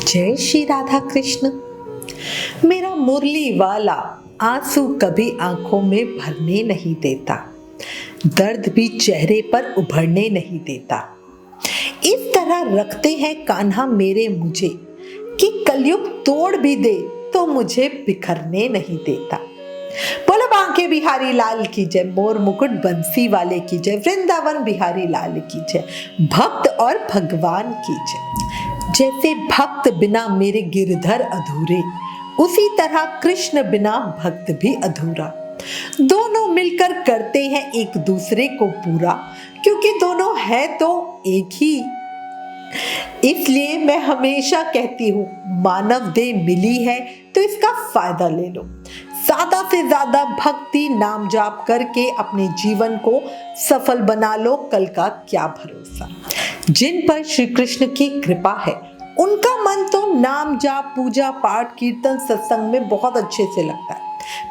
जय श्री राधा कृष्ण। मेरा मुरली वाला आंसू कभी आंखों में भरने नहीं देता, दर्द भी चेहरे पर उभरने नहीं देता। इस तरह रखते हैं कान्हा मेरे मुझे कि कलयुग तोड़ भी दे तो मुझे बिखरने नहीं देता। बोलो बांके बिहारी लाल की जय, मोर मुकुट बंसी वाले की जय, वृंदावन बिहारी लाल की जय, भक्त और भगवान की जय। जैसे भक्त बिना मेरे गिरधर अधूरे, उसी तरह कृष्ण बिना भक्त भी अधूरा। दोनों मिलकर करते हैं एक दूसरे को पूरा, क्योंकि दोनों है तो एक ही। इसलिए मैं हमेशा कहती हूँ, मानव देह मिली है तो इसका फायदा ले लो। ज्यादा से ज्यादा भक्ति नाम जाप करके अपने जीवन को सफल बना लो, कल का क्या भरोसा। जिन पर श्री कृष्ण की कृपा है उनका मन तो नाम जाप पूजा पाठ कीर्तन सत्संग में बहुत अच्छे से लगता है,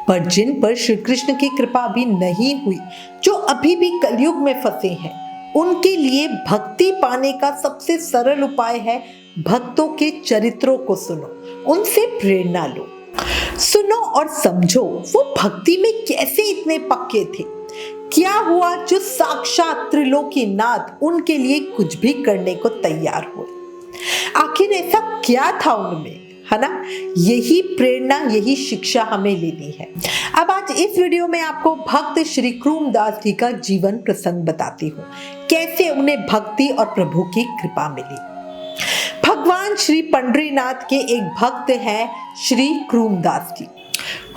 पर जिन पर श्री कृष्ण की कृपा भी नहीं हुई, जो अभी भी कलयुग में फंसे हैं, उनके लिए भक्ति पाने का सबसे सरल उपाय है भक्तों के चरित्रों को सुनो, उनसे प्रेरणा लो। सुनो और समझो वो भक्ति में कैसे इतने पक्के थे। क्या हुआ जो साक्षात त्रिलोकीनाथ उनके लिए कुछ भी करने को तैयार हुए। आखिर ऐसा क्या था उनमें, है ना। यही प्रेरणा, यही शिक्षा हमें लेनी है। अब आज इस वीडियो में आपको भक्त श्री क्रूमदास जी का जीवन प्रसंग बताती हूँ, कैसे उन्हें भक्ति और प्रभु की कृपा मिली। भगवान श्री पंडरीनाथ के एक भक्त हैं श्री क्रूमदास जी।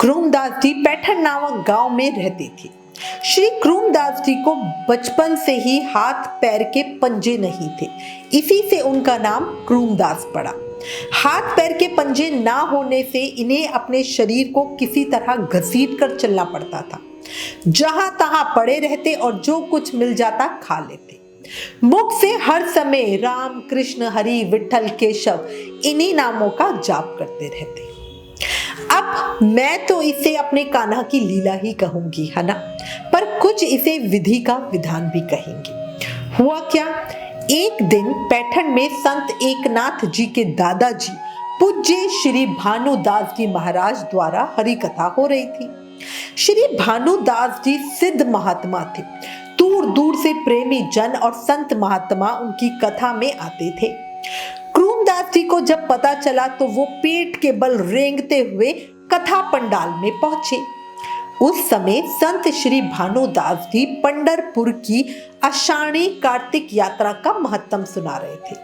क्रूमदास जी पैठन नामक गांव में रहते थे। श्री क्रूमदास जी को बचपन से ही हाथ पैर के पंजे नहीं थे, इसी से उनका नाम क्रूमदास पड़ा। हाथ पैर के पंजे ना होने से इन्हें अपने शरीर को किसी तरह घसीट कर चलना पड़ता था। जहां तहां पड़े रहते और जो कुछ मिल जाता खा लेते। मुख से हर समय राम कृष्ण हरि विठल केशव इन्हीं नामों का जाप करते रहते। अब मैं तो इसे अपने कान्हा की लीला ही कहूंगी, है ना, पर कुछ इसे विधि का विधान भी कहेंगे। हुआ क्या, एक दिन पैठन में संत एकनाथ जी के दादाजी पूज्य श्री भानुदास जी महाराज द्वारा हरि कथा हो रही थी। श्री भानुदास जी सिद्ध महात्मा थे। दूर दूर से प्रेमी जन और संत महात्मा उनकी कथा में आते थे। क्रूमदास जी को जब पता चला तो वो पेट के बल रेंगते हुए कथा पंडाल में पहुंचे। उस समय संत श्री भानुदास जी पंढरपुर की आषाढ़ी कार्तिक यात्रा का महत्व सुना रहे थे।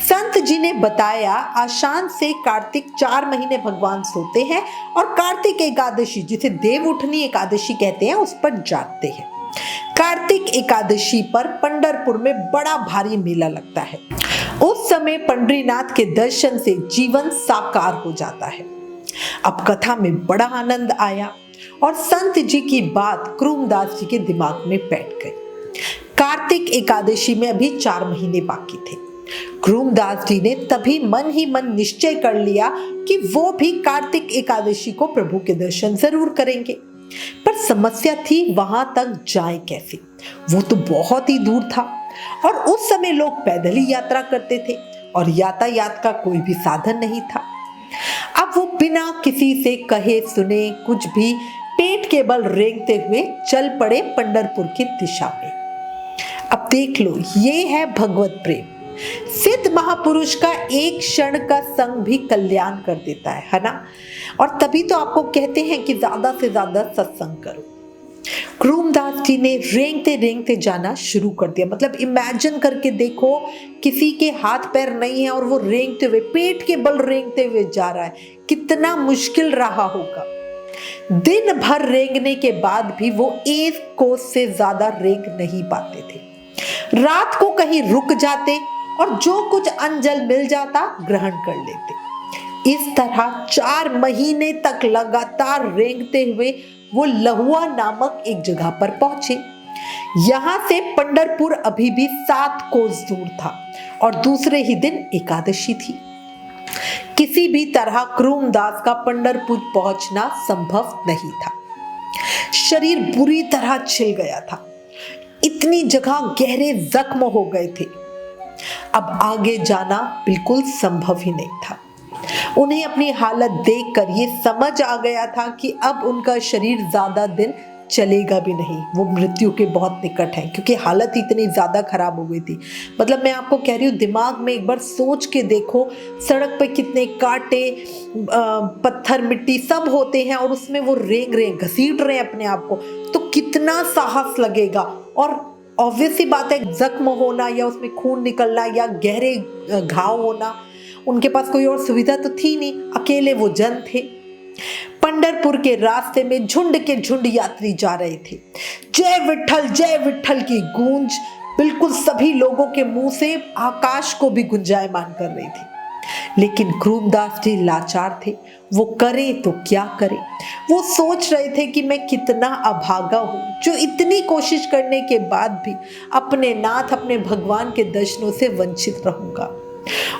संत जी ने बताया, आषाढ़ से कार्तिक 4 महीने भगवान सोते हैं और कार्तिक एकादशी, जिसे देव उठनी एकादशी कहते हैं, उस पर जागते हैं। कार्तिक एकादशी पर पंढरपुर में बड़ा भारी मेला लगता है। उस समय पंडरीनाथ के दर्शन से जीवन साकार हो जाता है। अब कथा में बड़ा आनंद आया और संत जी की बात क्रूमदास जी के दिमाग में बैठ गई। कार्तिक एकादशी में अभी 4 महीने बाकी थे। क्रूमदास जी ने तभी मन ही मन निश्चय कर लिया कि वो भी कार्तिक एकादशी को प्रभु के दर्शन जरूर करेंगे। पर समस्या थी वहां तक जाए कैसे, वो तो बहुत ही दूर था और उस समय लोग पैदल ही यात्रा करते थे और यातायात का कोई भी साधन नहीं था। अब वो बिना किसी से कहे सुने कुछ भी पेट के बल रेंगते हुए चल पड़े पंढरपुर की दिशा में। अब देख लो, ये है भगवत प्रेम। सिद्ध महापुरुष का एक क्षण का संग भी कल्याण कर देता है ना। और तभी तो आपको कहते हैं कि ज्यादा से ज्यादा सत्संग करो। क्रूमदास जी ने रेंगते रेंगते जाना शुरू कर दिया। मतलब इमेजिन करके देखो, किसी के हाथ पैर नहीं है और वो रेंगते हुए, पेट के बल रेंगते हुए जा रहा है, कितना मुश्किल रहा होगा। दिन भर रेंगने के बाद भी वो 1 कोस से ज्यादा रेंग नहीं पाते थे। रात को कहीं रुक जाते और जो कुछ अंजल मिल जाता ग्रहण कर लेते। इस तरह 4 महीने तक लगातार रेंगते हुए वो लहुआ नामक एक जगह पर पहुंचे। यहां से पंढरपुर अभी भी 7 कोस दूर था और दूसरे ही दिन एकादशी थी। किसी भी तरह क्रूमदास का पंढरपुर पहुंचना संभव नहीं था। शरीर बुरी तरह छिल गया था, इतनी जगह गहरे जख्म हो गए थे। अब आगे जाना बिल्कुल संभव ही नहीं था। उन्हें अपनी हालत देखकर ये समझ आ गया था कि अब उनका शरीर ज्यादा दिन चलेगा भी नहीं, वो मृत्यु के बहुत निकट है, क्योंकि हालत इतनी ज्यादा खराब हो गई थी। मतलब मैं आपको कह रही हूँ, दिमाग में एक बार सोच के देखो, सड़क पे कितने कांटे, पत्थर, मिट्टी सब होते हैं, और उसमें वो रेंग रहे हैं, घसीट रहे हैं अपने आप को, तो कितना साहस लगेगा। और ऑब्वियस सी बात है, जख्म होना या उसमें खून निकलना या गहरे घाव होना, उनके पास कोई और सुविधा तो थी नहीं, अकेले वो जन थे। पंढरपुर के रास्ते में झुंड के झुंड यात्री जा रहे थे। जय विठ्ठल की गूंज बिल्कुल सभी लोगों के मुंह से आकाश को भी गुंजायमान कर रही थी। लेकिन क्रूमदास जी लाचार थे, वो करे तो क्या करे। वो सोच रहे थे कि मैं कितना अभागा हूं, जो इतनी कोशिश करने के बाद भी अपने नाथ, अपने भगवान के दर्शनों से वंचित रहूंगा।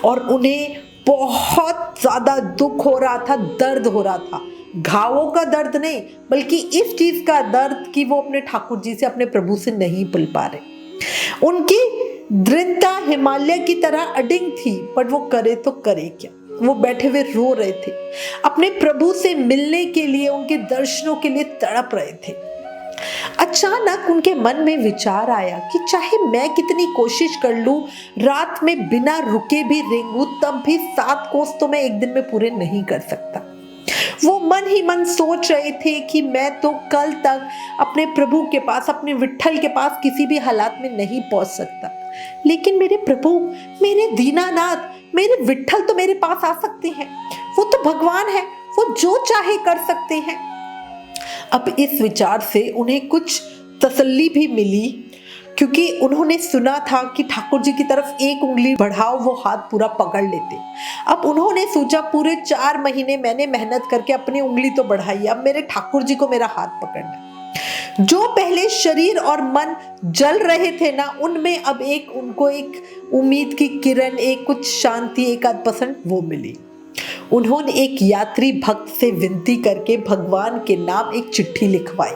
और उन्हें बहुत ज्यादा दुख हो रहा था, दर्द हो रहा था। घावों का दर्द नहीं, बल्कि इस चीज का दर्द कि वो अपने ठाकुर जी से, अपने प्रभु से नहीं मिल पा रहे। उनकी दृढ़ता हिमालय की तरह अडिग थी, पर वो करे तो करे क्या। वो बैठे हुए रो रहे थे, अपने प्रभु से मिलने के लिए, उनके दर्शनों के लिए तड़प रहे थे। अचानक उनके मन में विचार आया कि चाहे मैं कितनी कोशिश कर लूं, रात में बिना रुके भी रेंगूं, तब भी 7 कोस तो मैं एक दिन में पूरे नहीं कर सकता। वो मन ही मन सोच रहे थे कि मैं तो कल तक अपने प्रभु के पास, अपने विठ्ठल के पास किसी भी हालात में नहीं पहुंच सकता, लेकिन मेरे प्रभु, मेरे दीनानाथ, मेरे विठ्ठल तो मेरे पास आ सकते हैं। वो तो भगवान है, वो जो चाहे कर सकते हैं। अब इस विचार से उन्हें कुछ तसल्ली भी मिली, क्योंकि उन्होंने सुना था कि ठाकुर जी की तरफ एक उंगली बढ़ाओ, वो हाथ पूरा पकड़ लेते। अब उन्होंने सोचा, पूरे 4 महीने मैंने मेहनत करके अपनी उंगली तो बढ़ाई, अब मेरे ठाकुर जी को मेरा हाथ पकड़ना। जो पहले शरीर और मन जल रहे थे ना, उनमें अब उनको एक उम्मीद की किरण, एक कुछ शांति, 1% वो मिली। उन्होंने एक यात्री भक्त से विनती करके भगवान के नाम एक चिट्ठी लिखवाई,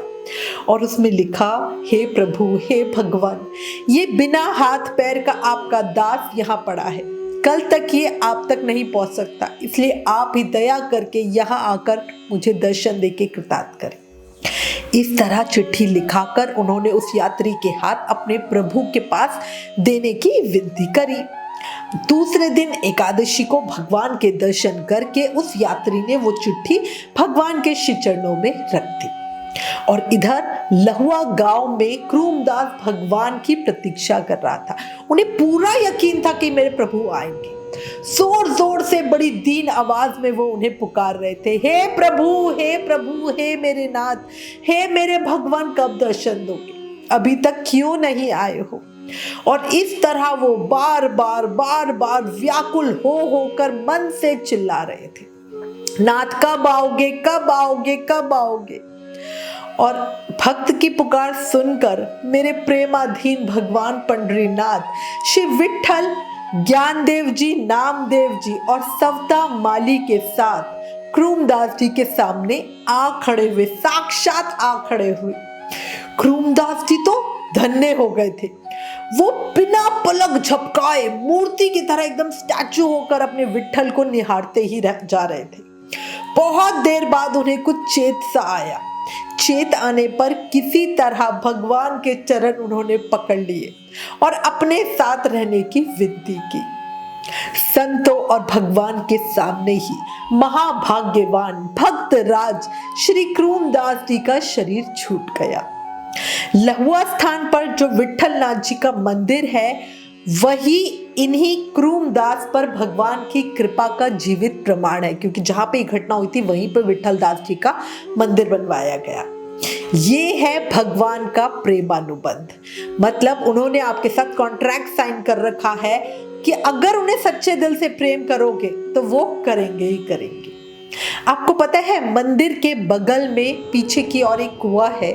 और उसमें लिखा, हे प्रभु, हे भगवान, ये बिना हाथ पैर का आपका दास यहाँ पड़ा है। कल तक ये आप तक नहीं पहुंच सकता, इसलिए आप ही दया करके यहाँ आकर मुझे दर्शन देके कृतार्थ करें। इस तरह चिट्ठी लिखाकर उन्होंने उस यात्री के हाथ अपने प्रभु के पास देने की विनती करी। दूसरे दिन एकादशी को भगवान के दर्शन करके उस यात्री ने वो चिट्ठी भगवान के श्री चरणों में रख दी। और इधर लहुआ गांव में क्रूमदास भगवान की प्रतीक्षा कर रहा था। उन्हें पूरा यकीन था कि मेरे प्रभु आएंगे। जोर जोर से, बड़ी दीन आवाज में वो उन्हें पुकार रहे थे, हे प्रभु, हे प्रभु, हे मेरे नाथ, हे मेरे भगवान, कब दर्शन दोगे? अभी तक क्यों नहीं आए हो? और इस तरह वो बार बार व्याकुल होकर मन से चिल्ला रहे थे, नाथ कब आओगे, कब आओगे, कब आओगे? और भक्त की पुकार सुनकर मेरे प्रेमाधीन भगवान पंडरीनाथ, श्री विठ्ठल, ज्ञानदेव जी, नामदेव जी और सवता माली के साथ क्रूमदास जी के सामने आ खड़े हुए, साक्षात आ खड़े हुए। क्रूमदास जी तो धन्य हो गए थे। वो बिना पलक झपकाए मूर्ति की तरह एकदम स्टैचू होकर अपने विठ्ठल को निहारते ही जा रहे थे। बहुत देर बाद उन्हें कुछ चेत सा आया। चेत आने पर किसी तरह भगवान के चरण उन्होंने पकड़ लिए और अपने साथ रहने की विनती की। संतों और भगवान के सामने ही महाभाग्यवान भक्त राज श्री क्रूमदास जी का शरीर छूट गया। लहुआ स्थान पर जो विठ्ठल नाथ जी का मंदिर है, वही इन्हीं क्रूमदास पर भगवान की कृपा का जीवित प्रमाण है, क्योंकि जहां पे घटना हुई थी वहीं पर विठ्ठल दास जी का मंदिर बनवाया गया। ये है भगवान का प्रेमानुबंध। मतलब उन्होंने आपके साथ कॉन्ट्रैक्ट साइन कर रखा है कि अगर उन्हें सच्चे दिल से प्रेम करोगे तो वो करेंगे ही करेंगे। आपको पता है, मंदिर के बगल में पीछे की ओर एक कुआं है।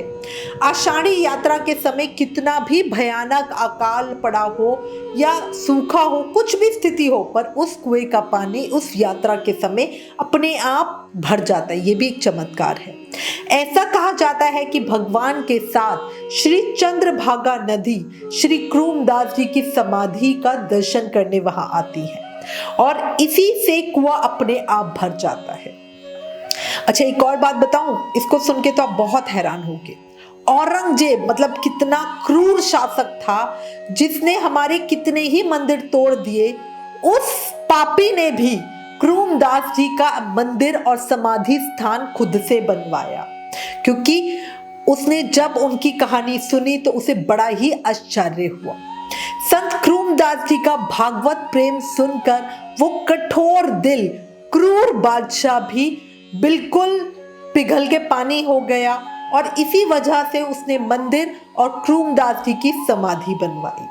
आषाढ़ी यात्रा के समय कितना भी भयानक अकाल पड़ा हो या सूखा हो, कुछ भी स्थिति हो, पर उस कुएं का पानी उस यात्रा के समय अपने आप भर जाता है। ये भी एक चमत्कार है। ऐसा कहा जाता है कि भगवान के साथ श्री चंद्रभागा नदी श्री क्रूमदास जी की समाधि का दर्शन करने वहां आती है। और इसी से कुआं अपने आप भर जाता है। अच्छा, एक और बात बताऊं, इसको सुन के तो आप बहुत हैरान होंगे। औरंगजेब मतलब कितना क्रूर शासक था, जिसने हमारे कितने ही मंदिर तोड़ दिए। उस पापी ने भी क्रूमदास जी का मंदिर और समाधि स्थान खुद से बनवाया, क्योंकि उसने जब उनकी कहानी सुनी तो उसे बड़ा ही आश्चर्य हुआ। संत क्रूमदास जी का भागवत प्रेम सुनकर वो कठोर दिल क्रूर बादशाह भी बिल्कुल पिघल के पानी हो गया, और इसी वजह से उसने मंदिर और क्रूमदास जी की समाधि बनवाई।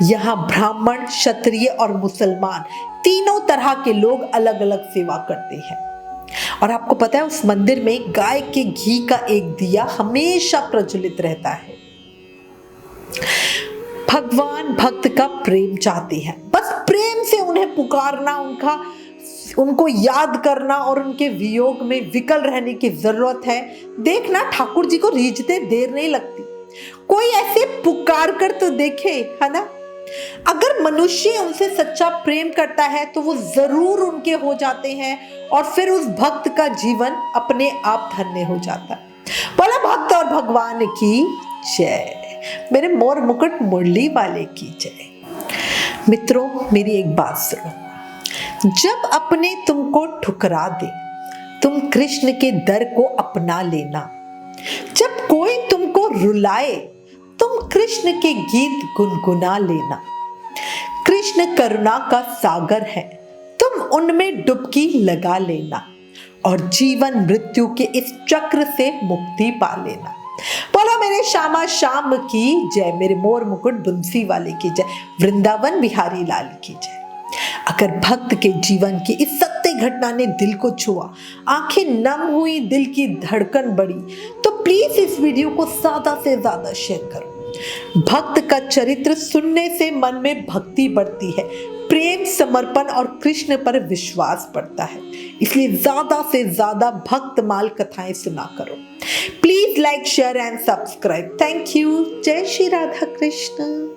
यहाँ ब्राह्मण, क्षत्रिय और मुसलमान तीनों तरह के लोग अलग अलग सेवा करते हैं। और आपको पता है, उस मंदिर में गाय के घी का एक दिया हमेशा प्रज्वलित रहता है। भगवान भक्त का प्रेम चाहते हैं, बस प्रेम से उन्हें पुकारना, उनको याद करना और उनके वियोग में विकल रहने की जरूरत है। देखना, ठाकुर जी को रीझते देर नहीं लगती। कोई ऐसे पुकार कर तो देखे, है ना। अगर मनुष्य उनसे सच्चा प्रेम करता है तो वो जरूर उनके हो जाते हैं, और फिर उस भक्त का जीवन अपने आप धन्य हो जाता है। बोला भक्त और भगवान की जय, मेरे मोर मुकुट मुरली वाले की जय। मित्रों, मेरी एक बात सुनो, जब अपने तुमको ठुकरा दे, तुम कृष्ण के दर को अपना लेना। जब कोई तुमको रुलाए, तुम कृष्ण के गीत गुनगुना लेना। कृष्ण करुणा का सागर है, तुम उनमें डुबकी लगा लेना, और जीवन मृत्यु के इस चक्र से मुक्ति पा लेना। बोलो मेरे श्यामा श्याम की जय, मेरे मोर मुकुट बंसी वाले की जय, वृंदावन बिहारी लाल की जय। अगर भक्त के जीवन की इस सत्य घटना ने दिल को छुआ, आंखें नम हुई, दिल की धड़कन बढ़ी, तो प्लीज इस वीडियो को ज्यादा से ज्यादा शेयर करो। भक्त का चरित्र सुनने से मन में भक्ति बढ़ती है, प्रेम, समर्पण और कृष्ण पर विश्वास बढ़ता है। इसलिए ज्यादा से ज्यादा भक्तमाल कथाएं सुना करो। Please like, share and subscribe. Thank you. जय श्री राधा कृष्ण।